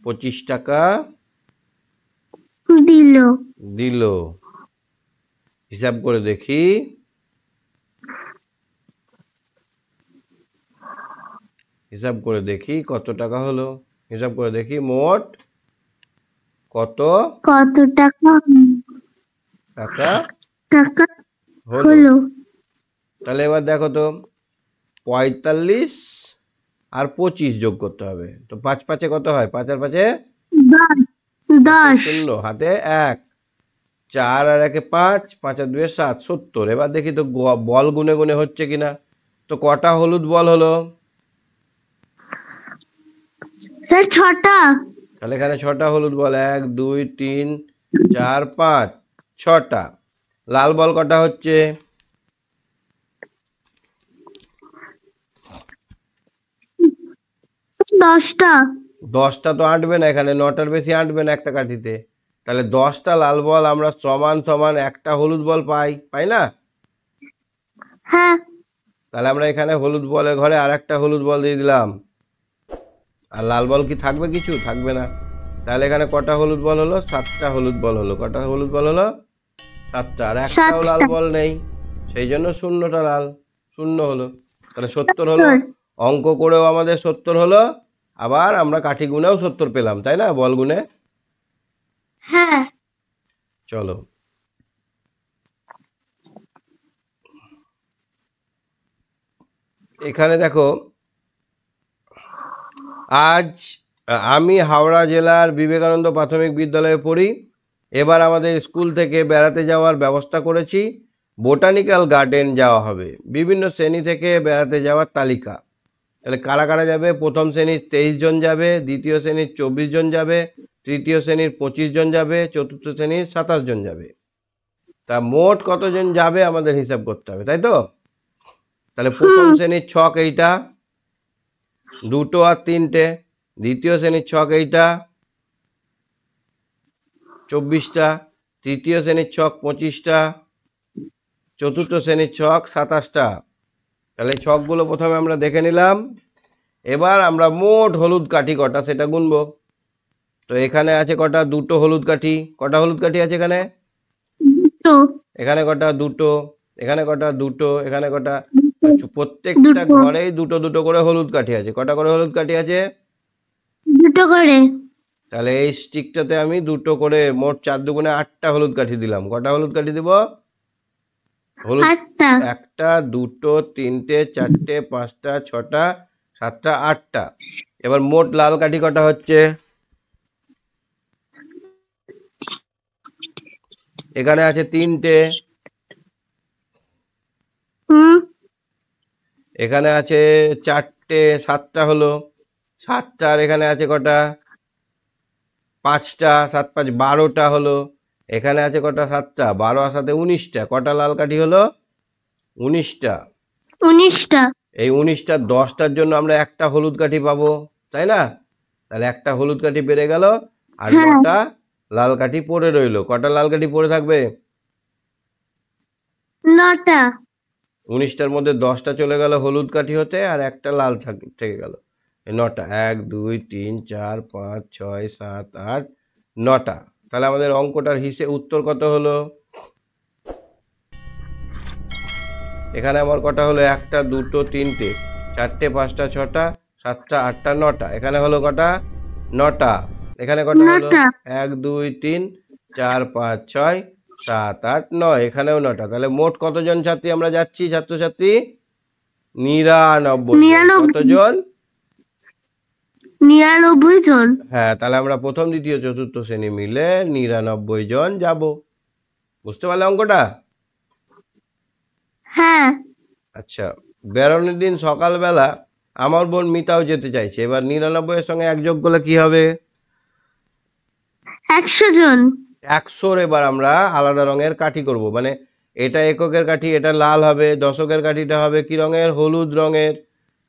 25 টাকা দিল। হিসাব করে দেখি, কত টাকা হলো। হিসাব করে দেখি মোট কত টাকা হলো। তাহলে এবার দেখো তো, 45 আর 25 যোগ করতে হবে। তো 5 5-এ কত হয়? 5 আর 5-এ 10। 0, হাতে 1। 4 আর 1-এ 5, 5 আর 2-এ 7, 70। এবার দেখি তো বল গুনে গুনে হচ্ছে কিনা। তো কটা হলুদ বল হলো? স্যার 6টা। তাহলে এখানে 6টা হলুদ বল, 1 2 3 4 5 6টা। লাল বল কটা হচ্ছে? 10টা। 10টা তো আঁটবে না, এখানে 9টার বেশি আঁটবে না একটা কাঠিতে। তাহলে 10টা লাল বল আমরা সমান সমান একটা হলুদ বল পাই না? হ্যাঁ। তাহলে আমরা এখানে হলুদ বলের ঘরে আর একটা হলুদ বল দিয়ে দিলাম, আর লাল বল কি থাকবে? কিছু থাকবে না। তাহলে এখানে কটা হলুদ বল হলো? 7টা হলুদ বল হলো। কটা হলুদ বল হলো? 7টা। আর একটাও লাল বল নেই, সেই জন্য 0টা লাল, 0 হলো। তাহলে 70 হলো। অঙ্ক করেও আমাদের 70 হলো, আবার আমরা কাঠি গুনেও 70 পেলাম, তাই না? বল গুনে। হ্যাঁ। চলো, এখানে দেখো, আজ আমি হাওড়া জেলার বিবেকানন্দ প্রাথমিক বিদ্যালয়ে পড়ি। এবার আমাদের স্কুল থেকে বেড়াতে যাওয়ার ব্যবস্থা করেছি। বোটানিক্যাল গার্ডেন যাওয়া হবে। বিভিন্ন শ্রেণী থেকে বেড়াতে যাওয়ার তালিকা। তাহলে কারা কারা যাবে? প্রথম শ্রেণীর 23 জন যাবে, দ্বিতীয় শ্রেণীর 24 জন যাবে, তৃতীয় শ্রেণীর 25 জন যাবে, চতুর্থ শ্রেণীর 27 জন যাবে। তা মোট কতজন যাবে আমাদের হিসাব করতে হবে, তাই তো? তাহলে প্রথম শ্রেণীর ছক এইটা, 2 আর 3টে। দ্বিতীয় শ্রেণীর ছক এইটা, 24টা। তৃতীয় শ্রেণীর ছক 25টা। চতুর্থ শ্রেণীর ছক 27টা। তাহলে এই ছকগুলো প্রথমে আমরা দেখে নিলাম। এবার আমরা মোট হলুদ কাঠি কটা সেটা গুনবো। তো এখানে আছে কটা? 2 হলুদ কাঠি। কটা হলুদ কাঠি আছে এখানে? এখানে কটা? 2। এখানে কটা? 2। এখানে কটা? প্রত্যেকটা ঘরেই 2 করে হলুদ কাঠি আছে। কটা করে হলুদ কাঠি আছে? 2 করে। তাহলে এই স্টিকটাতে আমি 2 করে, মোট 4 দুগুণে 8টা হলুদ কাঠি দিলাম। কটা হলুদ কাঠি দিব? হলুদ 8টা। 1টা, 2, 3টে, 4টে, 5টা, 6টা, 7টা, 8টা। এবার মোট লাল কাঠি কটা হচ্ছে? এখানে আছে 3টে। এখানে আছে 4টে, 7টা হলো। 7টা। আর এখানে আছে কটা? 5টা। 7 5 12টা হলো। এখানে আছে কটা? 7টা। 12 আর 7 19টা। কটা লাল কাঠি হলো? 19টা। 19টা। এই 19টা 10টার জন্য আমরা একটা হলুদ কাঠি পাবো, তাই না? তাহলে একটা হলুদ কাঠি বেড়ে গেল, আর 9টা লাল কাঠি পড়ে রইলো। কটা লাল কাঠি পড়ে থাকবে? 9টা। 19টার মধ্যে 10টা চলে গেল হলুদ কাঠি হতে, আর একটা লাল থেকে গেল। 9টা। 1 2 3 4 5 6 7 8 9টা। তাহলে আমাদের অঙ্কটার উত্তর কত হলো? এখানে আমার কটা হলো? 1টা, 2টো, 3টে, 4টে, 5টা, 6টা, 7টা, 8টা, 9টা। এখানে হলো কটা? 9টা। এখানে কটা হলো? 1 2 3 4 5 6 7 8 9। এখানেও 9টা। তাহলে মোট কতজন ছাত্রী আমরা যাচ্ছি? ছাত্রছাত্রী 99 জন। কতজন? 99 জন। হ্যাঁ, তাহলে আমরা প্রথম, দ্বিতীয়, চতুর্থ শ্রেণী মিলে 99 জন যাব। বুঝতে পারলে অঙ্কটা? হ্যাঁ। আচ্ছা, বেরোনোর দিন সকালবেলা আমার বোন মিতাও যেতে চাইছে। এবার 99 এর সঙ্গে 1 যোগ করলে কি হবে? 100 জন। 100-র এবার আমরা আলাদা রঙের কাঠি করব। মানে এটা এককের কাঠি, এটা লাল হবে। দশকের কাঠিটা হবে কি রঙের? হলুদ রঙের।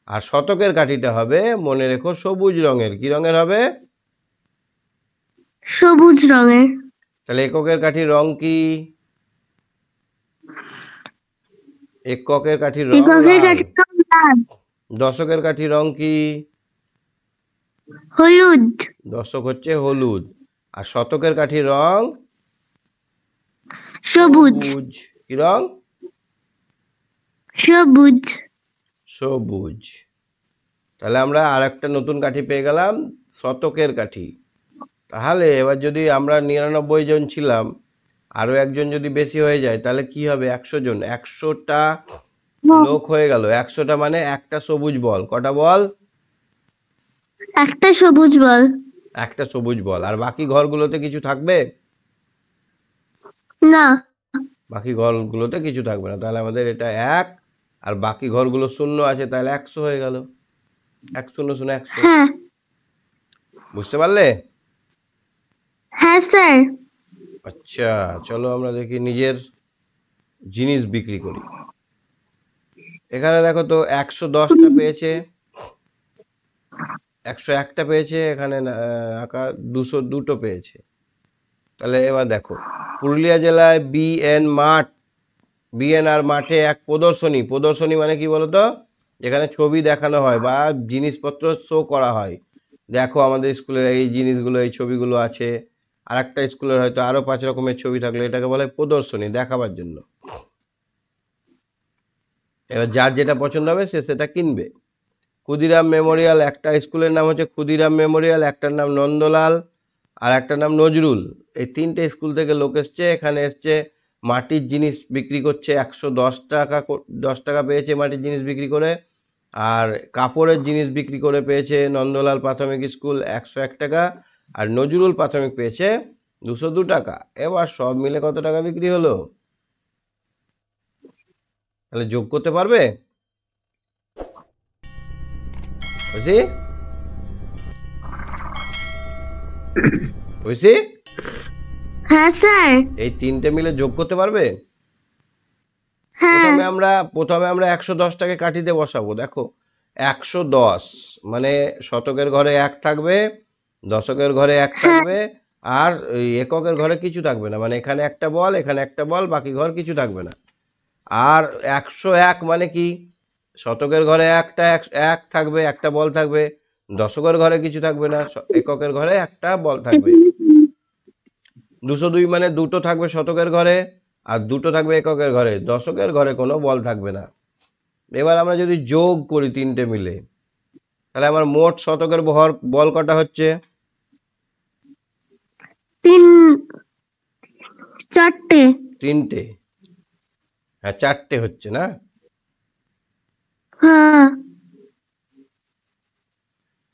আর শতকের কাঠিটা হবে, মনে রেখো, সবুজ রঙের। কি রঙের হবে? সবুজ রঙের। তাহলে এককের কাঠির রং কি? এককের কাঠির রং লাল। দশকের কাঠির রং কি? হলুদ। দশক হচ্ছে হলুদ। আর শতকের কাঠির রং সবুজ। কি রং? সবুজ। সবুজ। তাহলে আমরা আর একটা নতুন কাঠি পেয়ে গেলাম, শতকের কাঠি। তাহলে এবার যদি আমরা 99 জন ছিলাম, আরো একজন যদি বেশি হয়ে যায়, তাহলে কি হবে? 100 জন। 100টা লোক হয়ে গেল। 100টা মানে একটা সবুজ বল। কটা বল? একটা সবুজ বল। একটা সবুজ বল। আর বাকি ঘরগুলোতে কিছু থাকবে না? বাকি ঘরগুলোতে কিছু থাকবে না। তাহলে আমাদের এটা 1, আর বাকি ঘরগুলো শূন্য আছে, তাহলে 100 হয়ে গেল। 1 0 0 100। হ্যাঁ। বুঝতে পারলে? হ্যাঁ স্যার। আচ্ছা, চলো আমরা দেখি নিজের জিনিস বিক্রি করি। এখানে দেখো তো 110টা পেয়েছে, 101টা পেয়েছে, এখানে আঁকা 202টো পেয়েছে। তাহলে এবার দেখো, পুরুলিয়া জেলায় বিএনআর মাঠে এক প্রদর্শনী মানে কি বলতো? যেখানে ছবি দেখানো হয় বা জিনিসপত্র শো করা হয়। দেখো আমাদের স্কুলের এই জিনিসগুলো, এই ছবিগুলো আছে। আর একটা স্কুলের হয়তো আরো 5 রকমের ছবি থাকলে এটাকে বলে প্রদর্শনী, দেখাবার জন্য। এবার যার যেটা পছন্দ হবে সে সেটা কিনবে। ক্ষুদিরাম মেমোরিয়াল, একটা স্কুলের নাম হচ্ছে ক্ষুদিরাম মেমোরিয়াল, একটার নাম নন্দলাল, আর একটার নাম নজরুল। এই 3টে স্কুল থেকে লোক এসছে। এখানে এসছে মাটির জিনিস বিক্রি করছে। 110 টাকা পেয়েছে মাটির জিনিস বিক্রি করে। আর কাপড়ের জিনিস বিক্রি করে পেয়েছে নন্দলাল প্রাথমিক স্কুল 101 টাকা, আর নজরুল প্রাথমিক পেয়েছে 202 টাকা। এবার সব মিলে কত টাকা বিক্রি হলো? তাহলে যোগ করতে পারবে? বুঝি? বুঝছি? হ্যাঁ স্যার। এই তিনটে মিলে যোগ করতে পারবে? হ্যাঁ। প্রথমে আমরা 110টাকে কাঠিতে বসাবো। দেখো 110 মানে শতকের ঘরে 1 থাকবে, দশকের ঘরে 1 থাকবে, আর ওই এককের ঘরে কিছু থাকবে না। মানে এখানে একটা বল, এখানে একটা বল, বাকি ঘর কিছু থাকবে না। আর 101 মানে কি? শতকের ঘরে এক থাকবে, একটা বল থাকবে, দশকের ঘরে কিছু থাকবে না, এককের ঘরে একটা বল থাকবে। 202 মানে দুটো থাকবে শতকের ঘরে আর দুটো থাকবে এককের ঘরে, দশকের ঘরে কোনো বল থাকবে না। এবার আমরা যদি যোগ করি তিনটে মিলে, তাহলে আমার মোট শতকের বল কটা হচ্ছে? 4টে। তিনটে। হ্যাঁ 4টে হচ্ছে না? হ্যাঁ।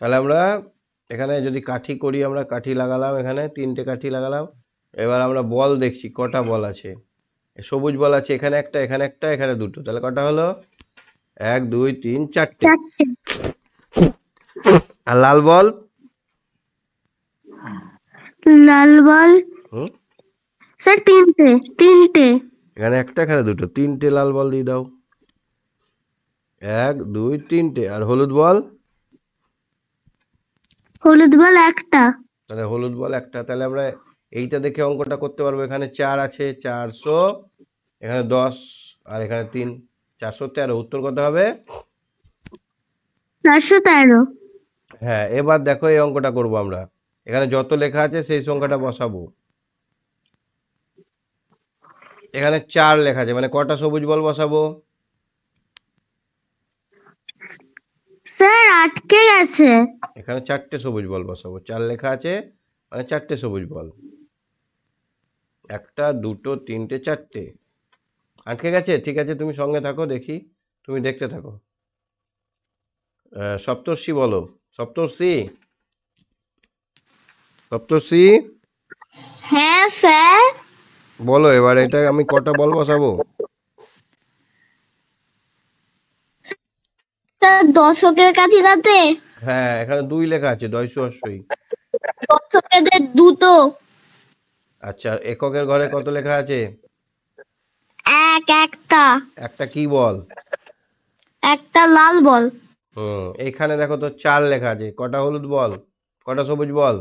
তাহলে আমরা এখানে যদি কাঠি করি, আমরা কাঠি লাগালাম, এখানে 3টে কাঠি লাগালাম। এবার আমরা বল দেখছি কটা বল আছে। সবুজ বল আছে এখানে একটা, এখানে একটা, এখানে দুটো। তাহলে কটা হলো? 1 2 3 4টে। আর লাল বল? লাল বল স্যার 3টে। এখানে একটা, এখানে দুটো, 3টে লাল বল দিয়ে দাও। 1 2 3টে। আর হলুদ বল? হলুদ বল একটা। তাহলে হলুদ বল একটা। তাহলে আমরা এইটা দেখে অঙ্কটা করতে পারবো। এখানে 4 আছে, 400, এখানে 10 আর এখানে 3, 413। উত্তর কত হবে? 413। হ্যাঁ, এবার দেখো এই অঙ্কটা করব আমরা। এখানে যত লেখা আছে সেই সংখ্যাটা বসাবো। এখানে 4 লেখা আছে, মানে কটা সবুজ বল বসাবো? স্যার আটকে গেছে। এখানে 4টে সবুজ বল বসাবো। 4 লেখা আছে মানে 4টে সবুজ বল। একটা, দুটো, 3টে, 4টে। আটকে গেছে? ঠিক আছে, তুমি সঙ্গে থাকো, দেখি, তুমি দেখতে থাকো। সপ্তর্ষি বলো। সপ্তর্ষি, সপ্তর্ষি হ্যাঁ স্যার। বলো। এবার এটা আমি কটা বল বসাবো? স্যার দশকের কাঠিটাতে হ্যাঁ, এখানে 2 লেখা আছে, 200 দশকেদের দুটো। আচ্ছা, এককের ঘরে কত লেখা আছে? একটা। একটা কি বল? একটা লাল বল। এইখানে দেখো তো 4 লেখা আছে। কটা হলুদ বল, কটা সবুজ বল?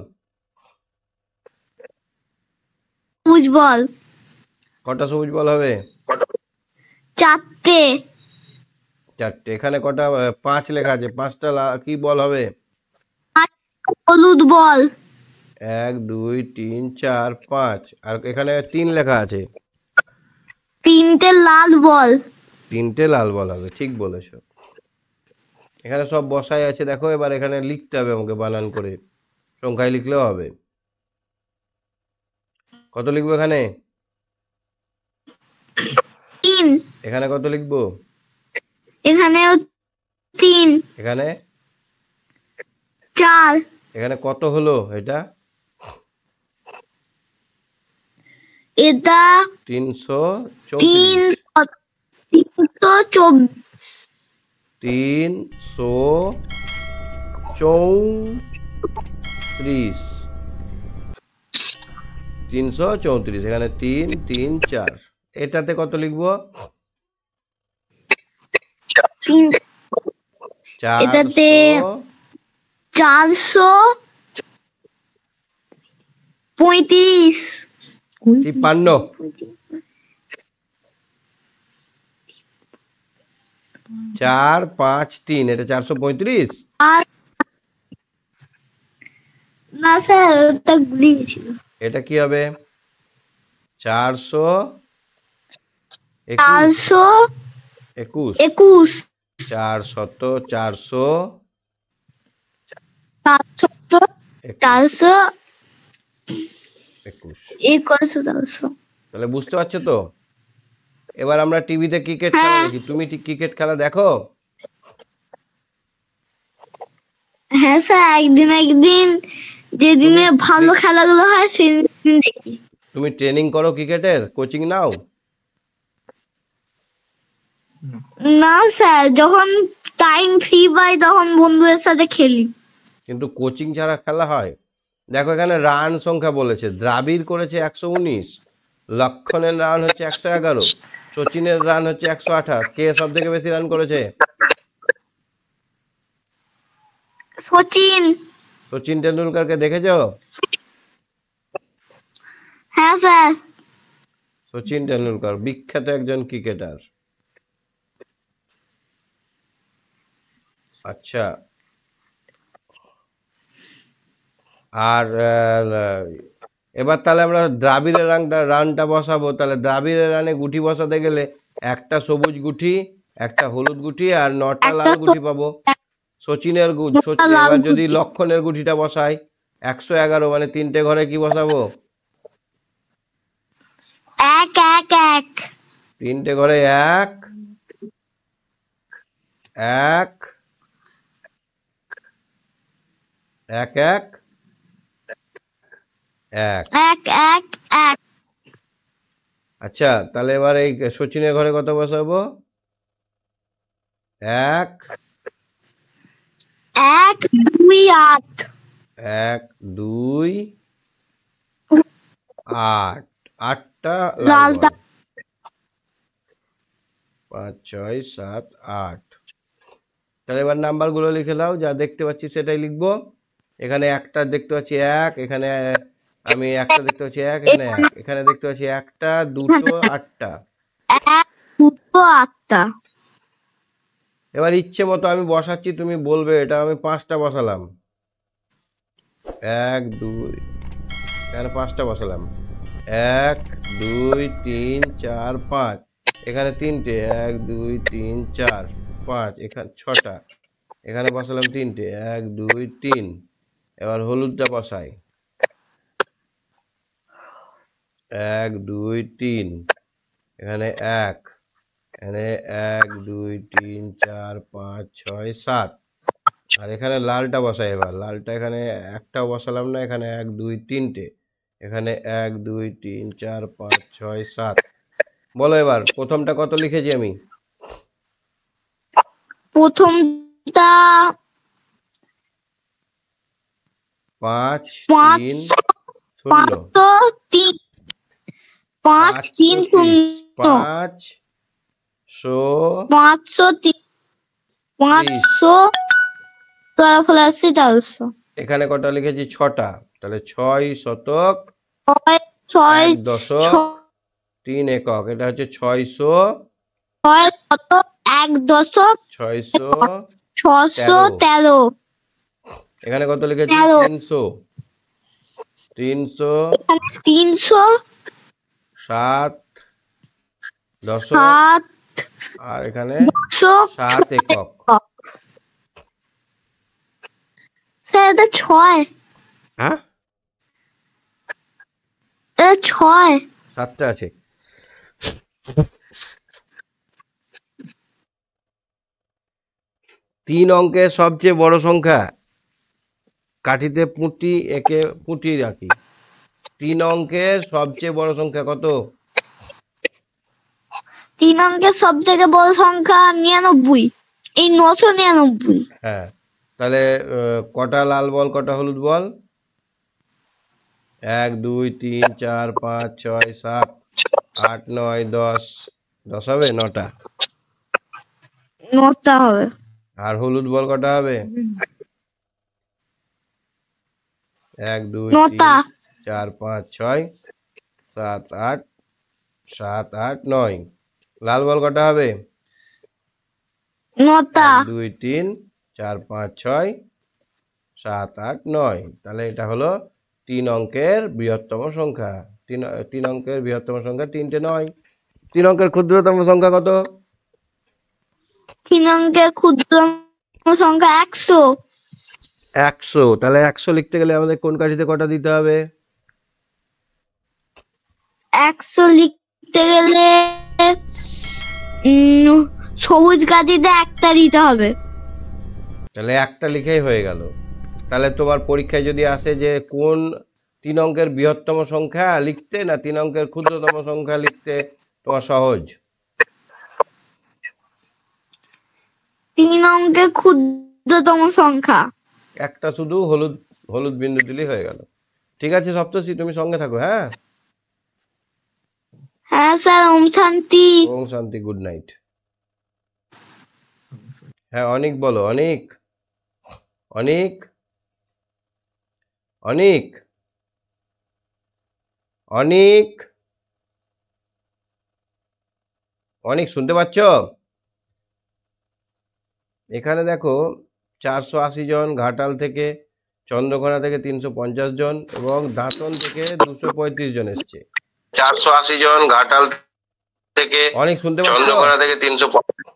সবুজ বল। কটা সবুজ বল হবে? 4টে। 4টে। এখানে কটা 5 লেখা আছে, 5টা কি বল হবে? হলুদ বল। 1 2 3 4 5। আর এখানে 3 লেখা আছে। 3টে লাল বল। 3টে লাল বল হবে, ঠিক বলেছো। এখানে সব বসাই আছে দেখো। এবার এখানে লিখতে হবে আমাকে বানান করে, সংখ্যায় লিখলেও হবে। কত লিখবো এখানে? 3। এখানে কত লিখবো? এখানেও 3। এখানে 4। এখানে কত হলো এটা? এটা 334। 334। এখানে 3 3 4। এটাতে কত লিখবো? এটাতে 435। 53। 4 5 3, এটা 435। না স্যার ওটা ভুলে গেছিল। এটা কি হবে? 421। 421। 4 শত 400 421। তাহলে বুঝতে পারছো তো? এবার আমরা টিভিতে ক্রিকেট খেলা দেখি। তুমি ক্রিকেট খেলা দেখো? হ্যাঁ স্যার, একদিন যেদিনে ভালো খেলাগুলো হয় সেদিন দেখি। তুমি ট্রেনিং করো ক্রিকেটের, কোচিং নাও? না স্যার, যখন টাইম ফ্রি পাই তখন বন্ধুদের সাথে খেলি। কিন্তু কোচিং ছাড়া খেলা হয়? দেখো এখানে রান সংখ্যা বলেছে, দ্রাবিড় করেছে 119, লক্ষণের রান হচ্ছে 111, সচিনের রান হচ্ছে 128। কে সব থেকে বেশি রান করেছে? সচিন। সচিন টেন্ডুলকারকে দেখেছো? হ্যাঁ স্যার। সচিন টেন্ডুলকার বিখ্যাত একজন ক্রিকেটার। আচ্ছা, আর এবার তাহলে আমরা দ্রাবিড়ের রানটা বসাবো। তাহলে দ্রাবিড়ের রানে গুটি বসাতে গেলে একটা সবুজ গুটি, একটা হলুদ গুটি আর 9টা লাল গুটি পাবো। সচিনের এবার যদি লক্ষণের গুটিটা বসাই 111, মানে 3টে ঘরে কি বসাবো? 1 1 1। 3টে ঘরে 1 1 1 1 1। 1 1 1। আচ্ছা, তাহলে এবার এই সচিনের ঘরে কত বসাবো? 1 1 2 8। 1 2 8, 8টা লাল লাল বল। 5 6 7 8। তাহলে এবার নাম্বারগুলো লিখে দাও, যা দেখতে পাচ্ছি সেটাই লিখবো। এখানে একটা দেখতে পাচ্ছি 1, এখানে আমি একটা দেখতে পাচ্ছি 1, এখানে 1, এখানে দেখতে পাচ্ছি একটা, দুটো, 8টা। 1 2 8টা। এবার ইচ্ছে মতো আমি বসাচ্ছি, তুমি বলবে। এটা আমি 5টা বসালাম, 1 2, এখানে 5টা বসালাম, 1 2 3 4 5, এখানে 3টে, 1 2 3 4 5, এখানে 6টা, এখানে বসালাম 3টে, 1 2 3। এবার হলুদটা বসাই, 1 2 3, এখানে 1, এখানে 1 2 3 4 5 6 7। আর এখানে লালটা বসাই। এবার লালটা এখানে একটাও বসালাম না, এখানে 1 2 3টে, এখানে 1 2 3 4 5 6 7। বলো এবার প্রথমটা কত লিখেছি আমি? প্রথমটা 5 5 3 0, 503 5 3 0 503 500 প্লাস 400। এখানে কটা লিখেছি? 6টা। তাহলে 6 শতক 6 1 দশক 3 একক, এটা হচ্ছে 600 1 দশক 613। এখানে কত লিখেছি? 300 7 দশক, আর এখানে 7 একক। স্যার এটা 6। হ্যাঁ, এটা 6। 7টা আছে। তিন অঙ্কের সবচেয়ে বড় সংখ্যা, কাঠিতে পুঁটি এঁকে পুঁটি রাখি। 3 অঙ্কের সবচেয়ে বড় সংখ্যা কত? 3 অঙ্কের সব থেকে বড় সংখ্যা 99। এই 999। হ্যাঁ, তাহলে কটা লাল বল, কটা হলুদ বল? 1 2 3 4 5 6 7 8 9 10। 10 হবে? 9টা। 9টা হবে। আর হলুদ বল কটা হবে? 1 2 9টা। 3 4 5 6 7 8 7 8 9। লাল বল কটা হবে? 9টা। 1 2 3 4 5 6 7 8 9। তাহলে এটা হলো 3 অঙ্কের বৃহত্তম সংখ্যা। 3 অঙ্কের বৃহত্তম সংখ্যা 3টে 9। 3 অঙ্কের ক্ষুদ্রতম সংখ্যা কত? 3 অঙ্কের ক্ষুদ্রতম সংখ্যা 100। 100। তাহলে 100 লিখতে গেলে আমাদের কোন কাঠিতে কটা দিতে হবে? 100 লিখতে গেলে সবুজ কাঠিতে একটা দিতে হবে। তাহলে একটা লিখেই হয়ে গেল। তাহলে তোমার পরীক্ষায় যদি আসে যে কোন 3 অঙ্কের বৃহত্তম সংখ্যা লিখতে না 3 অঙ্কের ক্ষুদ্রতম সংখ্যা লিখতে তোমার সহজ? 3 অঙ্কের ক্ষুদ্রতম সংখ্যা। একটা শুধু হলুদ বিন্দু দিলেই হয়ে গেল। ঠিক আছে সপ্তর্ষি, তুমি সঙ্গে থাকো। হ্যাঁ, হ্যাঁ স্যার, ওম শান্তি। ওম শান্তি, গুড নাইট। হ্যাঁ অনিক বলো, অনিক, অনিক, অনিক, অনিক, অনিক শুনতে পাচ্ছ? এখানে দেখো 480 জন, ঘাটাল থেকে, চন্দ্রকোনা থেকে 350 জন এবং দাঁতন থেকে 235 জন এসছে। 480 জন ঘাটাল থেকে, অনেক শুনতে পাচ্ছ? চন্দ্রকোনা থেকে 350,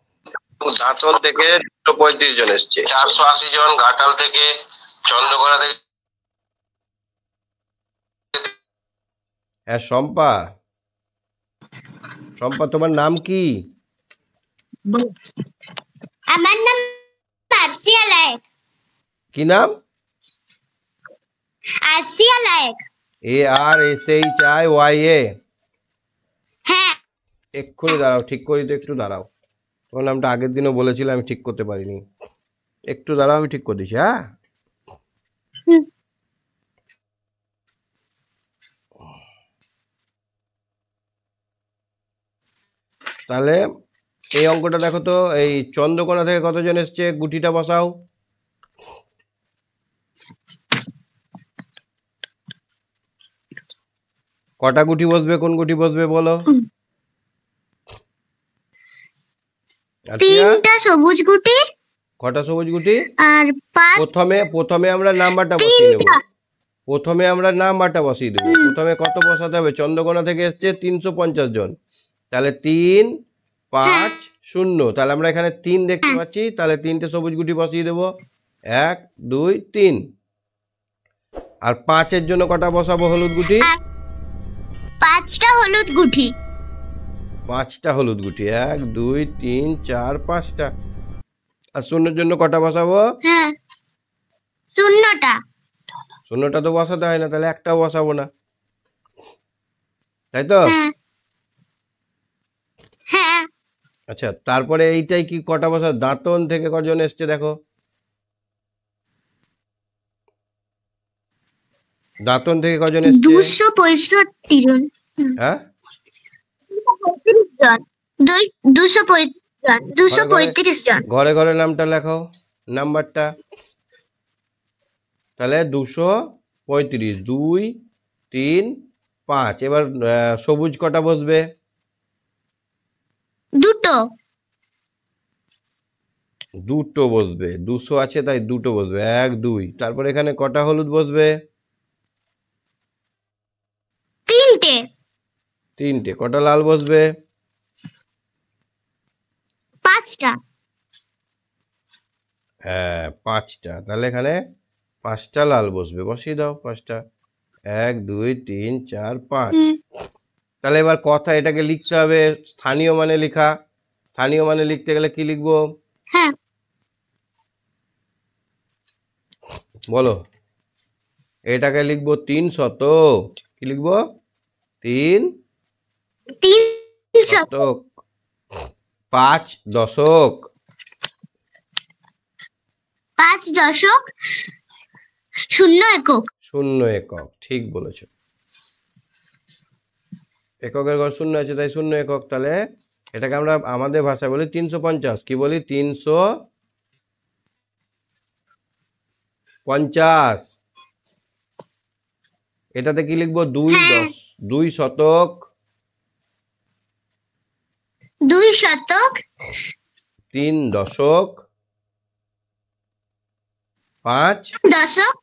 দাঁতন থেকে 235 জন এসছে। 480 জন ঘাটাল থেকে, চন্দ্রকোনা থেকে। হ্যাঁ শম্পা, শম্পা তোমার নাম কি? আমার নাম আসিয়া লায়েক। কি নাম? আসিয়া লায়েক। ARSHIYA। হ্যাঁ। এক্ষুনি দাঁড়াও, ঠিক করি তো, একটু দাঁড়াও। তোমার নামটা আগের দিনও বলেছিল, আমি ঠিক করতে পারিনি। একটু দাঁড়াও, আমি ঠিক করে দিচ্ছি। হ্যাঁ, তাহলে এই অঙ্কটা দেখো তো, এই চন্দ্রকোনা থেকে কতজন এসছে, গুটিটা বসাও। কটা গুটি বসবে, কোন গুটি বসবে বলো? তিনটা সবুজ গুটি। কটা সবুজ গুটি? আর প্রথমে আমরা নাম্বারটা বসিয়ে নেব। প্রথমে আমরা নাম্বারটা বসিয়ে দেবো। প্রথমে কত বসাতে হবে? চন্দ্রকোনা থেকে এসছে 350 জন, তাহলে 3 5 0, তাহলে আমরা এখানে 3 দেখতে পাচ্ছি, তাহলে 3টে সবুজ গুটি বসিয়ে দেবো। 1 2 3। আর 5-এর জন্য কটা বসাবো হলুদ গুটি? 5টা হলুদ গুটি। 5টা হলুদ গুটি, 1 2 3 4 5টা। আর 0-এর জন্য কটা বসাবো? হ্যাঁ, 0টা তো বসাতে হয় না, তাহলে একটাও বসাবো না, তাই তো? হ্যাঁ। আচ্ছা, তারপরে এইটাই কি কটা বসা? দাঁতন থেকে কজন এসছে দেখো। দাঁতন থেকে কজন এসছে? 265 জন। হ্যাঁ, 235 জন। ঘরে ঘরে নামটা লেখো, নাম্বারটা। তাহলে 235, 2 3 5। এবার সবুজ কটা বসবে? দুটো বসবে, 200 আছে তাই দুটো বসবে, 1 2। তারপর এখানে কটা হলুদ বসবে? তিনটে। কটা লাল বসবে? 5টা। হ্যাঁ 5টা, তাহলে এখানে 5টা লাল বসবে, বসিয়ে দাও 5টা। 1 2 3 4 5। তাহলে এবার কথা, এটাকে লিখতে হবে স্থানীয় মানে লেখা। স্থানীয় মানে লিখতে গেলে কি লিখবো? হ্যাঁ, বলো। এটাকে লিখবো 300। কি লিখবো? 3 শতক, 5 দশক। 5.0 একক। 0 একক, ঠিক বলেছ। এককের ঘর 0 আছে তাই 0 একক। তাহলে এটাকে আমরা আমাদের ভাষায় বলি 350। কি বলি? 350। এটাতে কি লিখবো? 2 শতক। 2 শতক। 3 দশক। 5 দশক।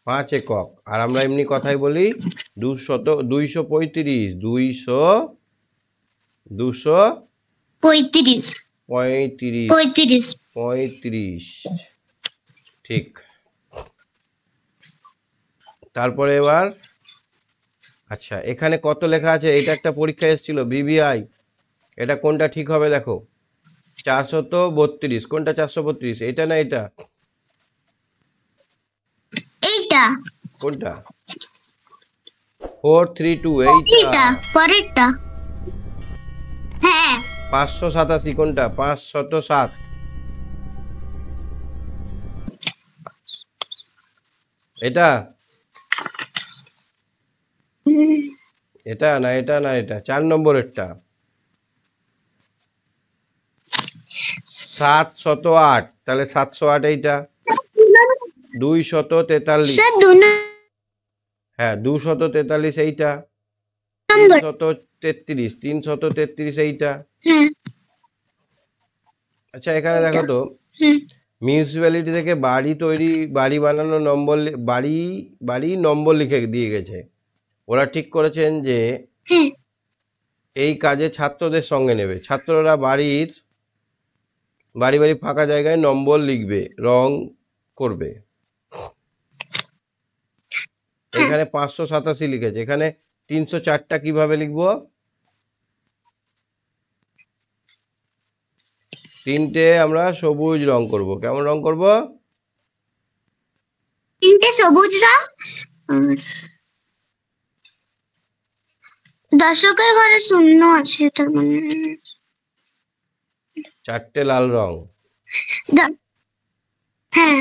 5 একক। আর আমরা এমনি কথাই বলি 235। 235। ঠিক। তারপরে এবার আচ্ছা, এখানে কত লেখা আছে? এটা একটা পরীক্ষা এসেছিল, BBI। এটা কোনটা ঠিক হবে দেখো? 432। কোনটা 432? এটা না এটা? এইটা। কোনটা? 432, এইটা পরেরটা। হ্যাঁ। 587 কোনটা? 507। এটা এটা না এটা না এটা 4 নম্বরেরটা 708 তাহলে 708 এইটা 243 স্যার হ্যাঁ 243 এইটা 333 333 এইটা আচ্ছা এখানে দেখো তো মিউনিসিপ্যালিটি থেকে বাড়ি বানানো নম্বর বাড়ি নম্বর লিখে দিয়ে গেছে ওরা ঠিক করেছেন যে এই কাজে ছাত্রদের সঙ্গে নেবে ছাত্ররা বাড়ি বাড়ি ফাঁকা জায়গায় নম্বর লিখবে রং করবে এখানে 587 লিখেছে এখানে 304টা কিভাবে লিখবো তিনটে আমরা সবুজ রং করব কেমন রং করব তিনটে সবুজ রং দর্শকের ঘরে শূন্য আছে তার মানে 4টে লাল রং হ্যাঁ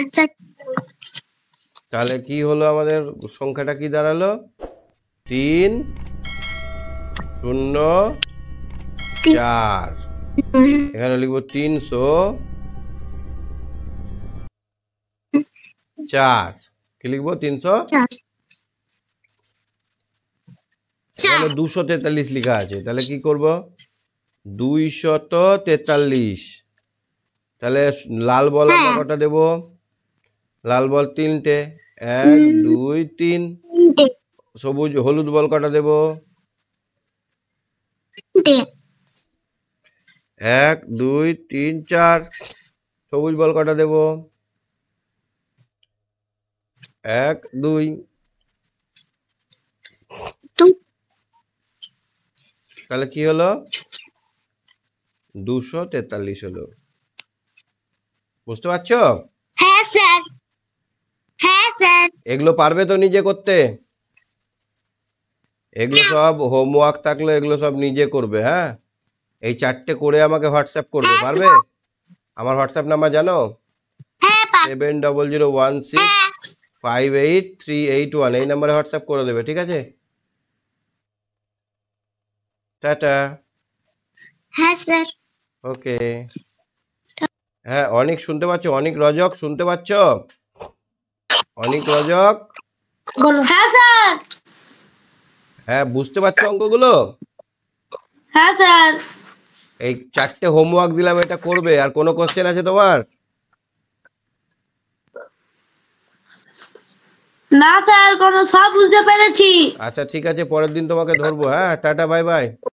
তাহলে কি হলো আমাদের সংখ্যাটা কি দাঁড়ালো 3 0 4 এখানে লিখবো 304 কি লিখবো 300 এখানে 243 লেখা আছে তাহলে কি করব 243 তাহলে লাল বল আমরা কটা দেব লাল বল 3টে 1 2 3 সবুজ হলুদ বল কটা দেব 1 2 3 4 সবুজ বল কটা দেব 1 2 তাহলে কি হলো 243 হলো বুঝতে পারছো হ্যাঁ স্যার এগুলো পারবে তো নিজে করতে এগুলো সব হোমওয়ার্ক থাকলে এগুলো সব নিজে করবে হ্যাঁ এই 4টে করে আমাকে হোয়াটসঅ্যাপ করবে পারবে আমার হোয়াটসঅ্যাপ নাম্বার জানো 7016583881 এই নাম্বারে হোয়াটসঅ্যাপ করে দেবে ঠিক আছে টাটা হ্যাঁ স্যার ওকে হ্যাঁ অনেক শুনতে পাচ্ছ অনেক রজক শুনতে পাচ্ছ অনেক রজক হ্যাঁ স্যার হ্যাঁ বুঝতে পারছো অঙ্কগুলো হ্যাঁ স্যার এই 4টে হোমওয়ার্ক দিলাম এটা করবে আর কোনো কোশ্চেন আছে তোমার না স্যার সব বুঝতে পেরেছি আচ্ছা ঠিক আছে পরের দিন তোমাকে ধরবো হ্যাঁ টাটা বাই বাই